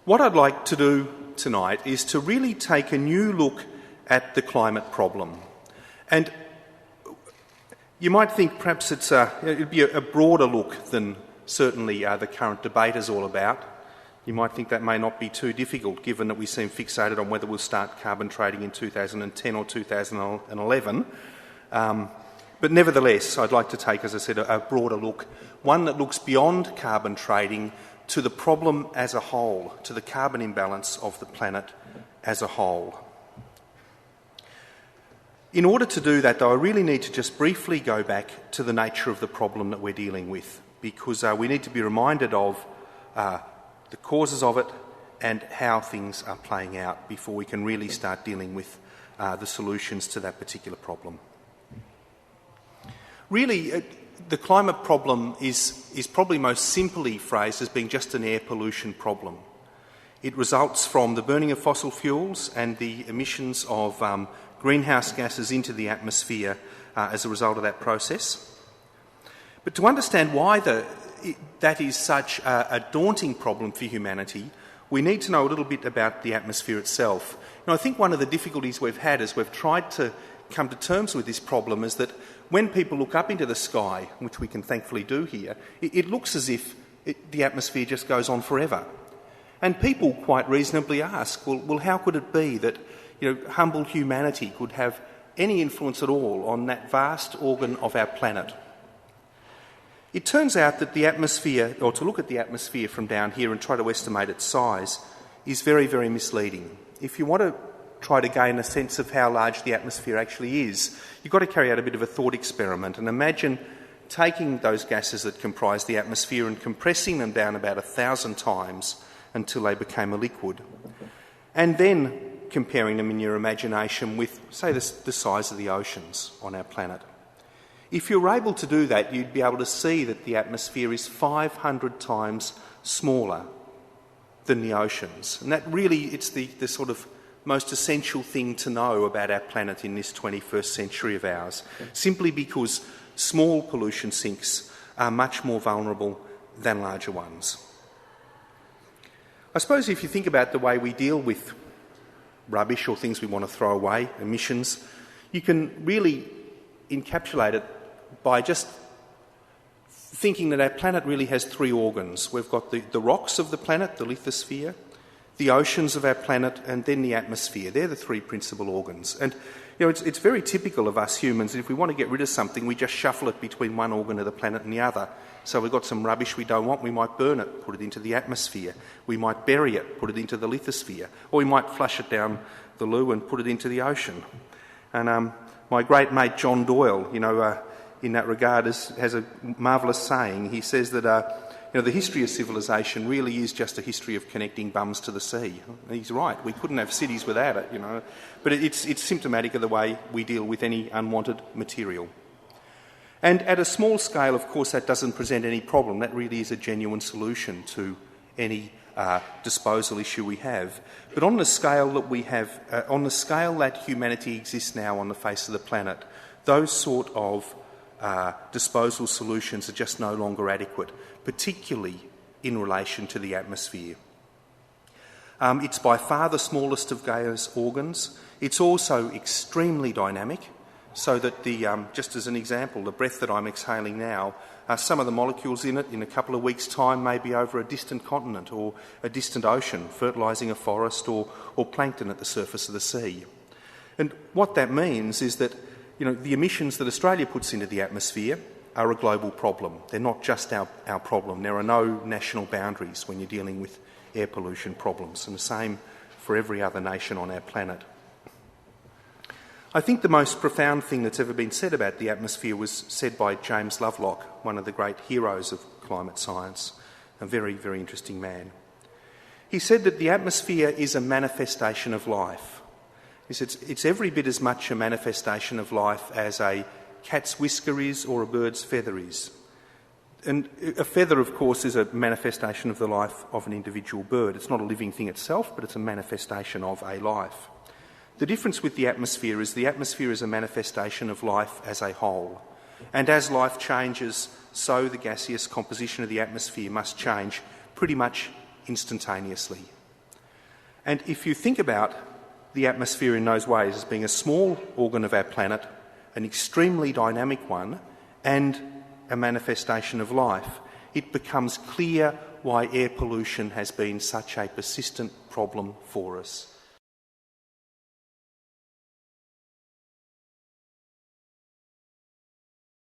What I'd like to do tonight is to really take a new look at the climate problem. And you might think perhaps it'd be a broader look than certainly the current debate is all about. You might think that may not be too difficult, given that we seem fixated on whether we'll start carbon trading in 2010 or 2011. But nevertheless, I'd like to take, as I said, a broader look, one that looks beyond carbon trading to the problem as a whole, to the carbon imbalance of the planet as a whole. In order to do that, though, I really need to just briefly go back to the nature of the problem that we're dealing with, because we need to be reminded of the causes of it and how things are playing out before we can really start dealing with the solutions to that particular problem. Really, the climate problem is probably most simply phrased as being just an air pollution problem. It results from the burning of fossil fuels and the emissions of greenhouse gases into the atmosphere as a result of that process. But to understand why that is such a daunting problem for humanity, we need to know a little bit about the atmosphere itself. Now, I think one of the difficulties we've had as we've tried to come to terms with this problem is that when people look up into the sky, which we can thankfully do here, it looks as if the atmosphere just goes on forever. And people quite reasonably ask, well, how could it be that humble humanity could have any influence at all on that vast organ of our planet? It turns out that the atmosphere, or to look at the atmosphere from down here and try to estimate its size, is very, very misleading. If you want to try to gain a sense of how large the atmosphere actually is, you've got to carry out a bit of a thought experiment and imagine taking those gases that comprise the atmosphere and compressing them down about 1,000 times until they became a liquid, and then comparing them in your imagination with, say, the size of the oceans on our planet. If you're able to do that, you'd be able to see that the atmosphere is 500 times smaller than the oceans. And that really, it's the sort of most essential thing to know about our planet in this 21st century of ours, simply because small pollution sinks are much more vulnerable than larger ones. I suppose if you think about the way we deal with rubbish or things we want to throw away, emissions, you can really encapsulate it by just thinking that our planet really has three organs. We've got the rocks of the planet, the lithosphere, the oceans of our planet, and then the atmosphere. They're the three principal organs. And it's very typical of us humans. If we want to get rid of something, we just shuffle it between one organ of the planet and the other. So we've got some rubbish we don't want, we might burn it, put it into the atmosphere. We might bury it, put it into the lithosphere. Or we might flush it down the loo and put it into the ocean. And my great mate John Doyle, in that regard, has a marvellous saying. He says that the history of civilization really is just a history of connecting bums to the sea. He's right. We couldn't have cities without it, But it's symptomatic of the way we deal with any unwanted material. And at a small scale, of course, that doesn't present any problem. That really is a genuine solution to any disposal issue we have. But on the scale that we have, on the scale that humanity exists now on the face of the planet, those sort of disposal solutions are just no longer adequate, particularly in relation to the atmosphere. It's by far the smallest of Gaia's organs. It's also extremely dynamic, so that just as an example, the breath that I'm exhaling now, some of the molecules in it in a couple of weeks' time may be over a distant continent or a distant ocean, fertilising a forest or plankton at the surface of the sea. And what that means is that the emissions that Australia puts into the atmosphere are a global problem. They're not just our problem. There are no national boundaries when you're dealing with air pollution problems, and the same for every other nation on our planet. I think the most profound thing that's ever been said about the atmosphere was said by James Lovelock, one of the great heroes of climate science, a very, very interesting man. He said that the atmosphere is a manifestation of life. He said it's every bit as much a manifestation of life as a cat's whisker is or a bird's feather is. And a feather, of course, is a manifestation of the life of an individual bird. It's not a living thing itself, but it's a manifestation of a life. The difference with the atmosphere is a manifestation of life as a whole. And as life changes, so the gaseous composition of the atmosphere must change pretty much instantaneously. And if you think about the atmosphere in those ways as being a small organ of our planet, an extremely dynamic one, and a manifestation of life, it becomes clear why air pollution has been such a persistent problem for us.